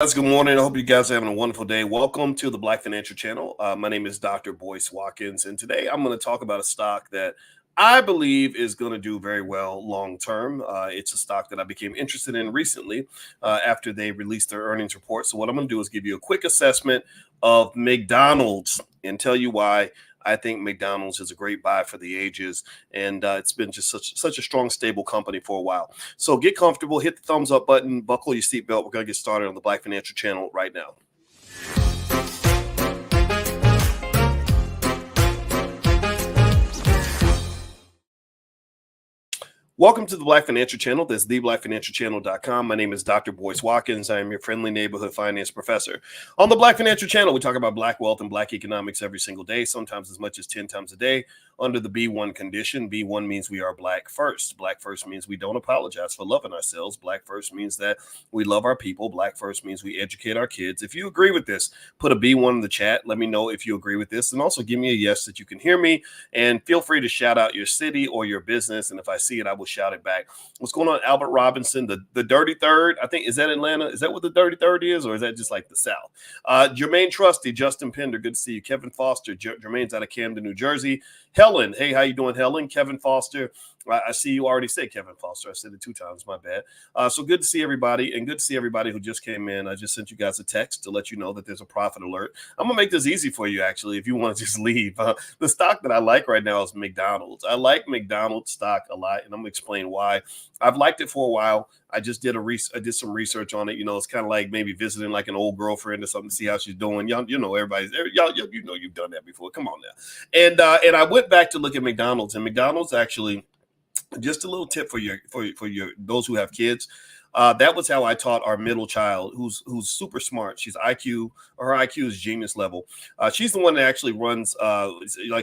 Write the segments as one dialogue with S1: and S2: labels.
S1: Guys, good morning. I hope you guys are having a wonderful day. Welcome to the Black Financial Channel. My name is Dr. Boyce Watkins, and today I'm going to talk about a stock that I believe is going to do very well long term. It's a stock that I became interested in recently after they released their earnings report. So what I'm going to do is give you a quick assessment of McDonald's and tell you why I think McDonald's is a great buy for the ages, and it's been just such a strong, stable company for a while. So get comfortable, hit the thumbs up button, buckle your seatbelt. We're going to get started on the Black Financial Channel right now. Welcome to the Black Financial Channel. This is theblackfinancialchannel.com. My name is Dr. Boyce Watkins. I am your friendly neighborhood finance professor. On the Black Financial Channel, we talk about Black wealth and Black economics every single day, sometimes as much as 10 times a day under the B1 condition. B1 means we are Black first. Black first means we don't apologize for loving ourselves. Black first means that we love our people. Black first means we educate our kids. If you agree with this, put a B1 in the chat. Let me know if you agree with this. And also give me a yes that you can hear me. And feel free to shout out your city or your business. And if I see it, I will shout it back. What's going on, Albert Robinson, the Dirty Third? I think, is that Atlanta? Is that what the Dirty Third is, or is that just like the South? Jermaine Trusty, Justin Pender, good to see you. Kevin Foster, Jermaine's out of Camden, New Jersey. Helen, hey, how you doing, Helen? Kevin Foster, I see you already said Kevin Foster. I said it 2 times, my bad. So good to see everybody, and good to see everybody who just came in. I just sent you guys a text to let you know that there's a profit alert. I'm going to make this easy for you, actually, if you want to just leave. The stock that I like right now is McDonald's. I like McDonald's stock a lot, and I'm going to explain why. I've liked it for a while. I just did some research on it. You know, it's kind of like maybe visiting like an old girlfriend or something to see how she's doing. Y'all, you know, y'all, you know, you've done that before. Come on now. And I went back to look at McDonald's, and McDonald's actually, just a little tip for your those who have kids. That was how I taught our middle child, who's super smart. Her IQ is genius level. She's the one that actually runs,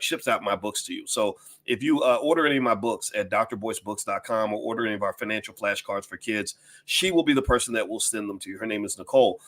S1: ships out my books to you. So if you order any of my books at drboycebooks.com or order any of our financial flashcards for kids, she will be the person that will send them to you. Her name is Nicole.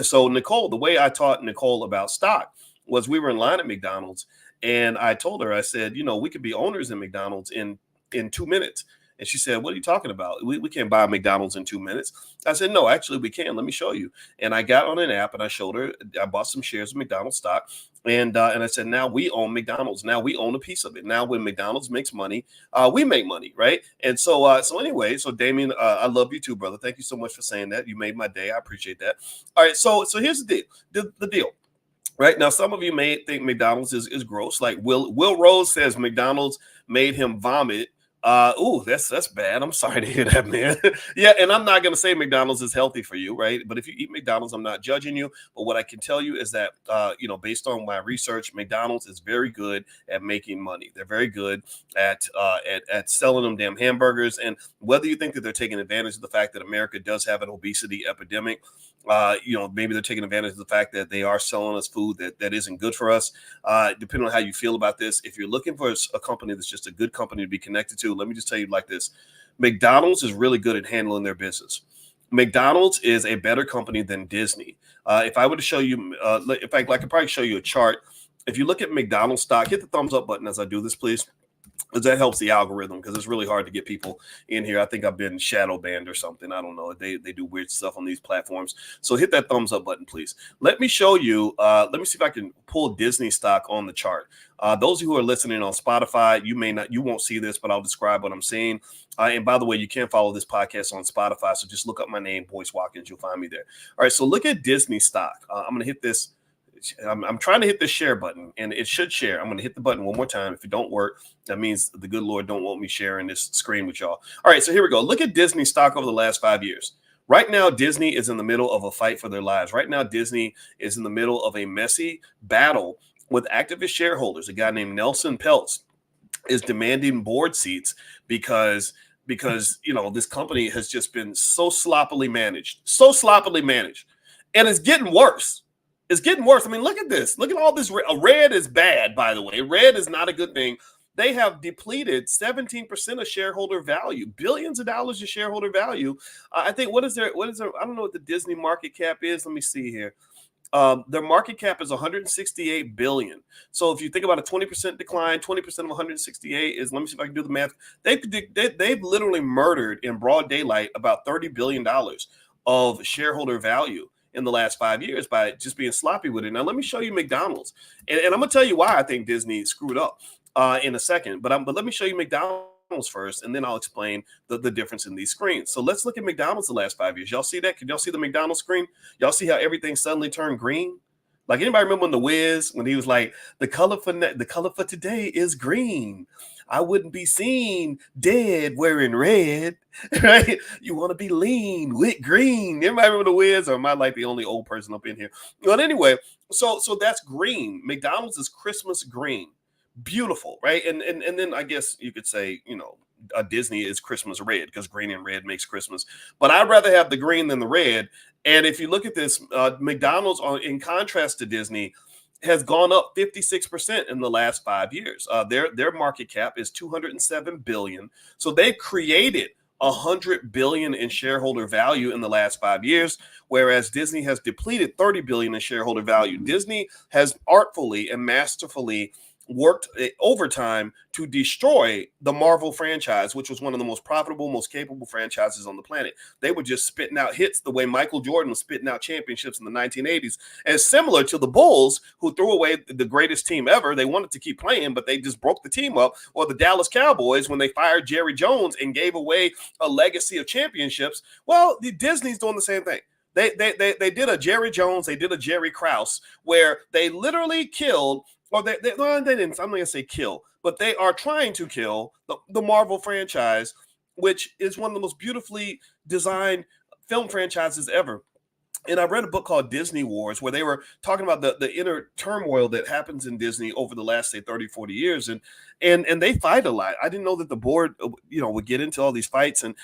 S1: So Nicole, the way I taught Nicole about stock was we were in line at McDonald's, and I told her, I said, you know, we could be owners in McDonald's in 2 minutes. And she said, what are you talking about? We can't buy McDonald's in 2 minutes. I said, no, actually we can. Let me show you. And I got on an app and I showed her, I bought some shares of McDonald's stock. And I said, now we own McDonald's. Now we own a piece of it. Now when McDonald's makes money, we make money, right? And so anyway, so Damien, I love you too, brother. Thank you so much for saying that. You made my day. I appreciate that. All right, so here's the deal. The deal. Right now, some of you may think McDonald's is gross. Like Will Rose says McDonald's made him vomit. That's bad. I'm sorry to hear that, man. Yeah, and I'm not gonna say McDonald's is healthy for you, right? But if you eat McDonald's, I'm not judging you. But what I can tell you is that based on my research, McDonald's is very good at making money. They're very good at selling them damn hamburgers. And whether you think that they're taking advantage of the fact that America does have an obesity epidemic, maybe they're taking advantage of the fact that they are selling us food that isn't good for us. Depending on how you feel about this, if you're looking for a company that's just a good company to be connected to, let me just tell you like this. McDonald's is really good at handling their business. McDonald's is a better company than Disney. If I were to show you, in fact, I could probably show you a chart. If you look at McDonald's stock, hit the thumbs up button as I do this, please, because that helps the algorithm, because it's really hard to get people in here. I think I've been shadow banned or something. I don't know. They do weird stuff on these platforms. So hit that thumbs up button, please. Let me show you. Let me see if I can pull Disney stock on the chart. Those who are listening on Spotify, you won't see this, but I'll describe what I'm seeing. And by the way, you can follow this podcast on Spotify. So just look up my name, Boyce Watkins. You'll find me there. All right. So look at Disney stock. I'm going to hit this. I'm trying to hit the share button, and it should share. I'm going to hit the button one more time. If it don't work, that means the good Lord don't want me sharing this screen with y'all. All right, so here we go. Look at Disney stock over the last 5 years. Right now, Disney is in the middle of a fight for their lives. Right now, Disney is in the middle of a messy battle with activist shareholders. A guy named Nelson Peltz is demanding board seats because this company has just been so sloppily managed, and it's getting worse. It's getting worse. I mean, look at this. Look at all this. Red is bad, by the way. Red is not a good thing. They have depleted 17% of shareholder value, billions of dollars of shareholder value. I think, what is there? I don't know what the Disney market cap is. Let me see here. Their market cap is 168 billion. So if you think about a 20% decline, 20% of 168 is, let me see if I can do the math. They've literally murdered in broad daylight about $30 billion of shareholder value. in the last 5 years by just being sloppy with it. Now, let me show you McDonald's. And I'm going to tell you why I think Disney screwed up in a second. But let me show you McDonald's first, and then I'll explain the difference in these screens. So let's look at McDonald's the last 5 years. Y'all see that? Can y'all see the McDonald's screen? Y'all see how everything suddenly turned green? Like, anybody remember when The Wiz, when he was like, the color for today is green. I wouldn't be seen dead wearing red, right? You want to be lean with green. Anybody remember The Wiz, or am I like the only old person up in here? But anyway, so that's green. McDonald's is Christmas green. Beautiful, right? And then I guess you could say, Disney is Christmas red, because green and red makes Christmas. But I'd rather have the green than the red. And if you look at this, McDonald's, in contrast to Disney, has gone up 56% in the last 5 years. Their market cap is $207 billion. So they've created $100 billion in shareholder value in the last 5 years, whereas Disney has depleted $30 billion in shareholder value. Disney has artfully and masterfully worked overtime to destroy the Marvel franchise, which was one of the most profitable, most capable franchises on the planet. They were just spitting out hits the way Michael Jordan was spitting out championships in the 1980s. And similar to the Bulls, who threw away the greatest team ever. They wanted to keep playing, but they just broke the team up. Or the Dallas Cowboys, when they fired Jerry Jones and gave away a legacy of championships. Well, Disney's doing the same thing. They did a Jerry Jones, they did a Jerry Krause, where they literally killed, or they didn't, I'm not going to say kill, but they are trying to kill the Marvel franchise, which is one of the most beautifully designed film franchises ever. And I read a book called Disney Wars, where they were talking about the inner turmoil that happens in Disney over the last, say, 30, 40 years. And they fight a lot. I didn't know that the board, would get into all these fights. And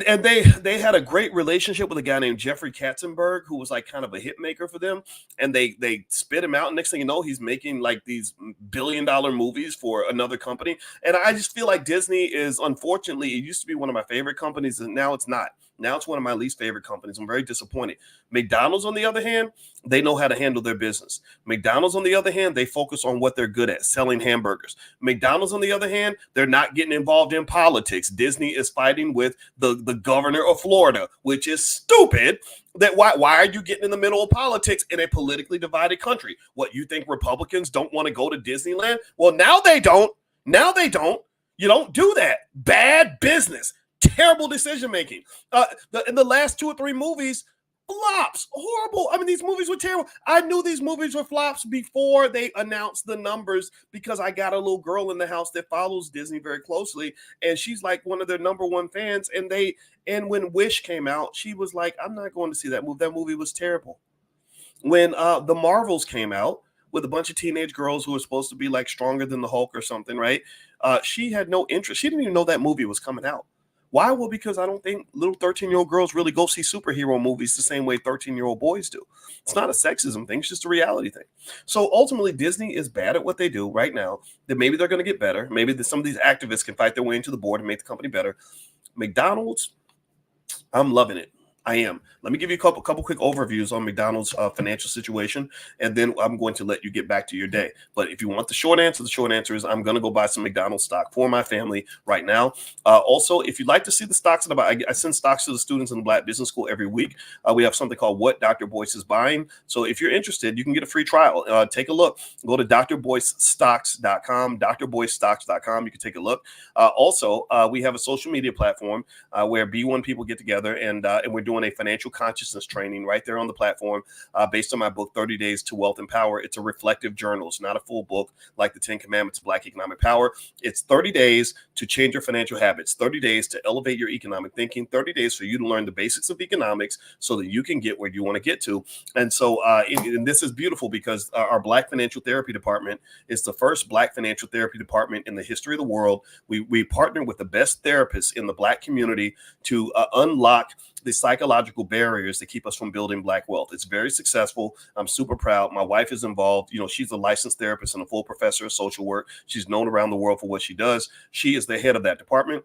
S1: they had a great relationship with a guy named Jeffrey Katzenberg, who was like kind of a hit maker for them. And they spit him out. And next thing you know, he's making like these billion-dollar movies for another company. And I just feel like Disney is, unfortunately, it used to be one of my favorite companies, and now it's not. Now it's one of my least favorite companies. I'm very disappointed. McDonald's, on the other hand, they know how to handle their business. McDonald's, on the other hand, they focus on what they're good at, selling hamburgers. McDonald's, on the other hand, they're not getting involved in politics. Disney is fighting with the governor of Florida, which is stupid. That why are you getting in the middle of politics in a politically divided country? What, you think Republicans don't want to go to Disneyland? Well, now they don't. Now they don't. You don't do that. Bad business. Terrible decision making. In the last 2 or 3 movies, flops, horrible. I mean, these movies were terrible. I knew these movies were flops before they announced the numbers, because I got a little girl in the house that follows Disney very closely, and she's like one of their number one fans. And when Wish came out, she was like, "I'm not going to see that movie. That movie was terrible." When the Marvels came out with a bunch of teenage girls who were supposed to be like stronger than the Hulk or something, right? She had no interest. She didn't even know that movie was coming out. Why? Well, because I don't think little 13-year-old girls really go see superhero movies the same way 13-year-old boys do. It's not a sexism thing. It's just a reality thing. So ultimately, Disney is bad at what they do right now. That maybe they're going to get better. Maybe some of these activists can fight their way into the board and make the company better. McDonald's, I'm loving it. I am. Let me give you a couple quick overviews on McDonald's financial situation, and then I'm going to let you get back to your day. But if you want the short answer is I'm going to go buy some McDonald's stock for my family right now. Also, if you'd like to see the stocks that I send stocks to the students in the Black Business School every week. We have something called What Dr. Boyce is Buying. So if you're interested, you can get a free trial. Take a look. Go to drboycestocks.com, drboycestocks.com. You can take a look. Also, we have a social media platform where B1 people get together, and we're doing a financial consciousness training right there on the platform based on my book, 30 Days to Wealth and Power. It's a reflective journal. It's not a full book like the 10 Commandments of Black Economic Power. It's 30 days to change your financial habits, 30 days to elevate your economic thinking, 30 days for you to learn the basics of economics so that you can get where you want to get to. And so and this is beautiful because our Black Financial Therapy Department is the first Black financial therapy department in the history of the world. We partner with the best therapists in the Black community to unlock the psychological barriers that keep us from building Black wealth. It's very successful. I'm super proud. My wife is involved. She's a licensed therapist and a full professor of social work. She's known around the world for what she does. She is the head of that department.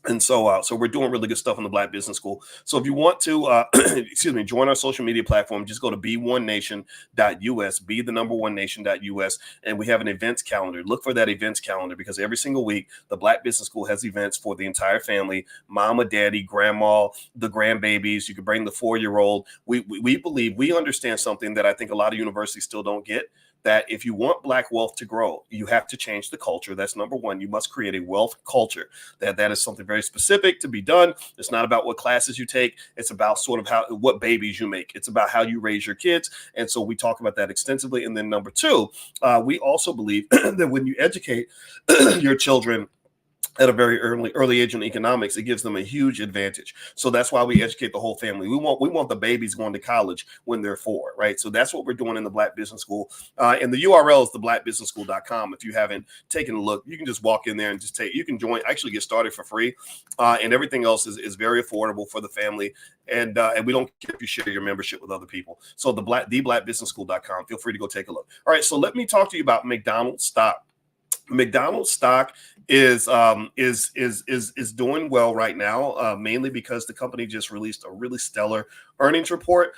S1: And so we're doing really good stuff in the Black Business School. So if you want to, excuse me, join our social media platform, just go to be1nation.us, be the number one nation.us, and we have an events calendar. Look for that events calendar because every single week, the Black Business School has events for the entire family, mama, daddy, grandma, the grandbabies. You can bring the 4-year-old. We believe, we understand something that I think a lot of universities still don't get, that if you want Black wealth to grow, you have to change the culture. That's number one. You must create a wealth culture. That is something very specific to be done. It's not about what classes you take. It's about sort of what babies you make. It's about how you raise your kids. And so we talk about that extensively. And then number two, we also believe that when you educate your children at a very early age in economics, it gives them a huge advantage. So that's why we educate the whole family. We want the babies going to college when they're 4, right? So that's what we're doing in the Black Business School. And the URL is theblackbusinessschool.com. If you haven't taken a look, you can just walk in there and you can join, actually get started for free. And everything else is very affordable for the family. And we don't care if you share your membership with other people. So theblackbusinessschool.com. Feel free to go take a look. All right, so let me talk to you about McDonald's stock. McDonald's stock is doing well right now, mainly because the company just released a really stellar earnings report.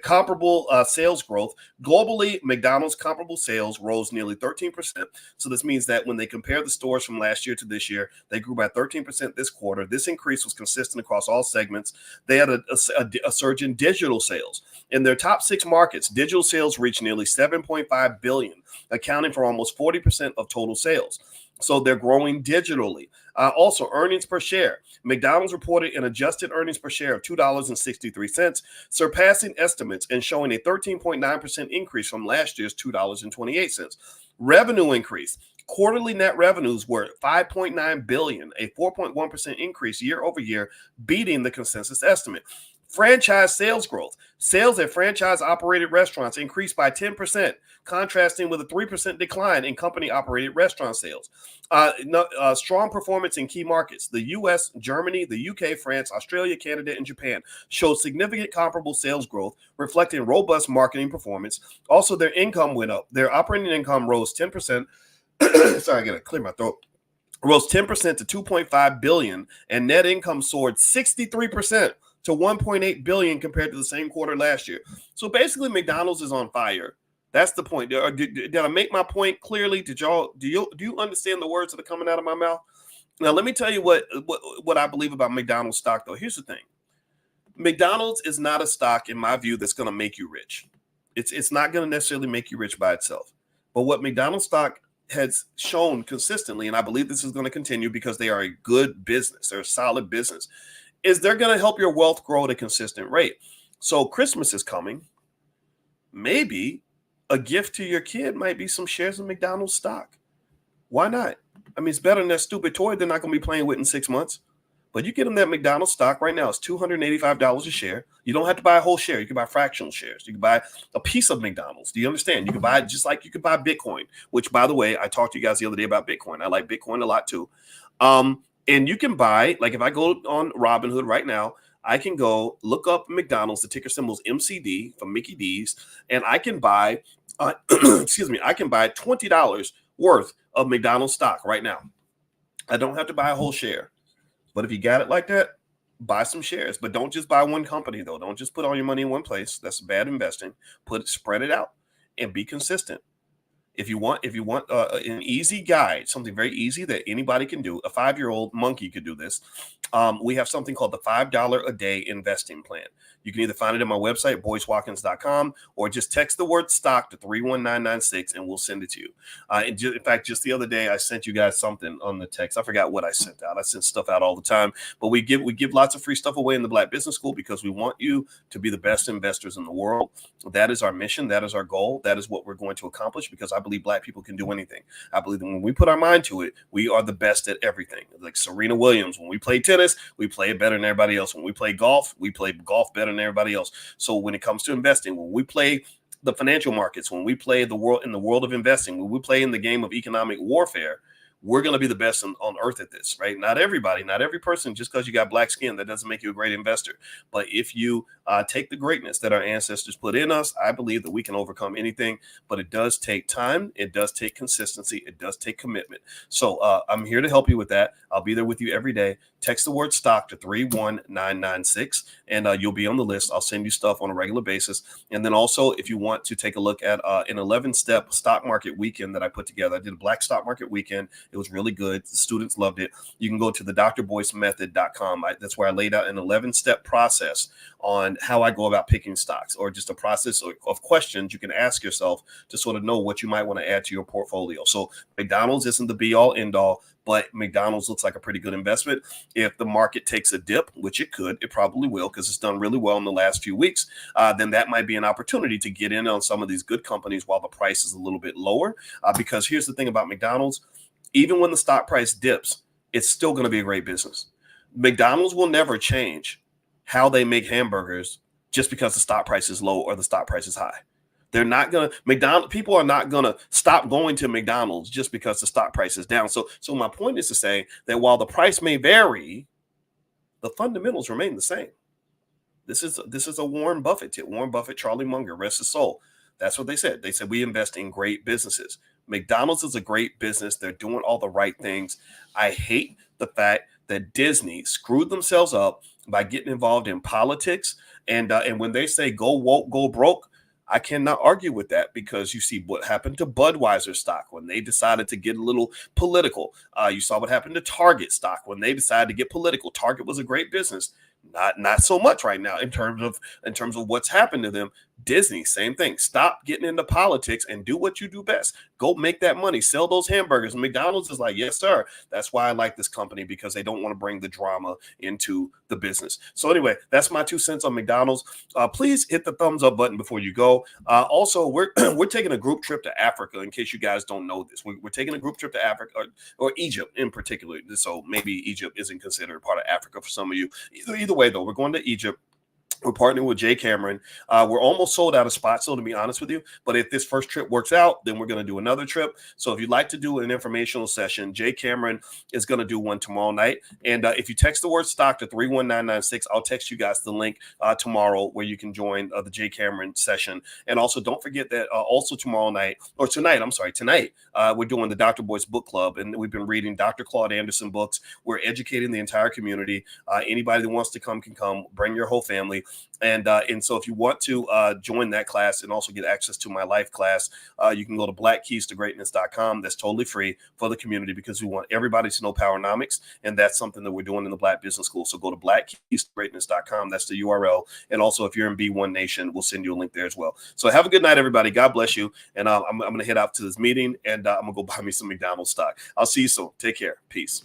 S1: Comparable sales growth globally, McDonald's comparable sales rose nearly 13%. So this means that when they compare the stores from last year to this year, they grew by 13% this quarter. This increase was consistent across all segments. They had a surge in digital sales. In their top 6 markets, digital sales reached nearly $7.5 billion, accounting for almost 40% of total sales. So they're growing digitally. Also, earnings per share. McDonald's reported an adjusted earnings per share of $2.63, surpassing estimates and showing a 13.9% increase from last year's $2.28. Revenue increase. Quarterly net revenues were $5.9 billion, a 4.1% increase year over year, beating the consensus estimate. Franchise sales growth. Sales at franchise-operated restaurants increased by 10%, contrasting with a 3% decline in company-operated restaurant sales. Strong performance in key markets. The U.S., Germany, the U.K., France, Australia, Canada, and Japan showed significant comparable sales growth, reflecting robust marketing performance. Also, their income went up. Their operating income rose 10%. Sorry, I got to clear my throat. Rose 10% to $2.5 billion, and net income soared 63% to $1.8 billion compared to the same quarter last year. So basically, McDonald's is on fire. That's the point. Did I make my point clearly? Do you understand the words that are coming out of my mouth? Now, let me tell you what I believe about McDonald's stock, though. Here's the thing. McDonald's is not a stock, in my view, that's going to make you rich. It's not going to necessarily make you rich by itself. But what McDonald's stock has shown consistently, and I believe this is going to continue because they are a good business, they're a solid business, is they're going to help your wealth grow at a consistent rate. So Christmas is coming. Maybe a gift to your kid might be some shares of McDonald's stock. Why not? I mean, it's better than that stupid toy they're not going to be playing with in 6 months. But you get them that McDonald's stock right now. It's $285 a share. You don't have to buy a whole share. You can buy fractional shares. You can buy a piece of McDonald's. Do you understand? You can buy it just like you can buy Bitcoin, which, by the way, I talked to you guys the other day about Bitcoin. I like Bitcoin a lot too. And you can buy, like if I go on Robinhood right now, I can go look up McDonald's. The ticker symbol is MCD from Mickey D's, and I can buy, excuse me, I can buy $20 worth of McDonald's stock right now. I don't have to buy a whole share. But if you got it like that, buy some shares. But don't just buy one company, though. Don't just put all your money in one place. That's bad investing. Spread it out and be consistent. If you want an easy guide, something very easy that anybody can do, a 5-year-old monkey could do this. We have something called the $5 a day investing plan. You can either find it on my website, boycewatkins.com, or just text the word stock to 31996 and we'll send it to you. In fact, just the other day, I sent you guys something on the text. I forgot what I sent out. I send stuff out all the time, but we give lots of free stuff away in the Black Business School because we want you to be the best investors in the world. That is our mission. That is our goal. That is what we're going to accomplish because I believe Black people can do anything. I believe that when we put our mind to it, we are the best at everything. Like Serena Williams, when we play tennis, we play it better than everybody else. When we play golf, we play golf better than everybody else. So when it comes to investing, when we play the financial markets, when we play in the world of investing, when we play in the game of economic warfare, we're going to be the best on earth at this, right? Not everybody, not every person, just because you got black skin, that doesn't make you a great investor. But if you take the greatness that our ancestors put in us. I believe that we can overcome anything, but it does take time. It does take consistency. It does take commitment. So I'm here to help you with that. I'll be there with you every day. Text the word stock to 31996 and you'll be on the list. I'll send you stuff on a regular basis. And then also, if you want to take a look at an 11-step stock market weekend that I put together, I did a black stock market weekend. It was really good. The students loved it. You can go to the drboycemethod.com. That's where I laid out an 11-step process on how I go about picking stocks, or just a process of questions you can ask yourself to sort of know what you might want to add to your portfolio. So McDonald's isn't the be all end all, but McDonald's looks like a pretty good investment. If the market takes a dip, which it could, it probably will, because it's done really well in the last few weeks, then that might be an opportunity to get in on some of these good companies while the price is a little bit lower. Because here's the thing about McDonald's, even when the stock price dips, it's still going to be a great business. McDonald's will never change how they make hamburgers just because the stock price is low or the stock price is high. They're not going to, people are not going to stop going to McDonald's just because the stock price is down. So my point is to say that while the price may vary, the fundamentals remain the same. This is a Warren Buffett tip. Warren Buffett, Charlie Munger, rest his soul. That's what they said. They said, we invest in great businesses. McDonald's is a great business. They're doing all the right things. I hate the fact that Disney screwed themselves up by getting involved in politics. And when they say go woke, go broke, I cannot argue with that, because you see what happened to Budweiser stock when they decided to get a little political. You saw what happened to Target stock when they decided to get political. Target was a great business. Not so much right now in terms of what's happened to them. Disney, same thing. Stop getting into politics and do what you do best. Go make that money. Sell those hamburgers. McDonald's is like, yes, sir. That's why I like this company, because they don't want to bring the drama into the business. So anyway, that's my 2 cents on McDonald's. Please hit the thumbs up button before you go. Also, we're taking a group trip to Africa, in case you guys don't know this. We're taking a group trip to Africa, or Egypt in particular. So maybe Egypt isn't considered part of Africa for some of you. Either way, though, we're going to Egypt. We're partnering with Jay Cameron. We're almost sold out of spots, so to be honest with you. But if this first trip works out, then we're going to do another trip. So if you'd like to do an informational session, Jay Cameron is going to do one tomorrow night. And if you text the word stock to 31996, I'll text you guys the link tomorrow where you can join the Jay Cameron session. And also don't forget that also tonight, we're doing the Dr. Boyce Book Club. And we've been reading Dr. Claude Anderson books. We're educating the entire community. Anybody that wants to come can come. Bring your whole family. And so if you want to join that class and also get access to my life class, you can go to blackkeystogreatness.com. That's totally free for the community, because we want everybody to know Powernomics. And that's something that we're doing in the Black Business School. So go to blackkeystogreatness.com. That's the URL. And also, if you're in B1 Nation, we'll send you a link there as well. So have a good night, everybody. God bless you. And I'm going to head out to this meeting, and I'm going to go buy me some McDonald's stock. I'll see you soon. Take care. Peace.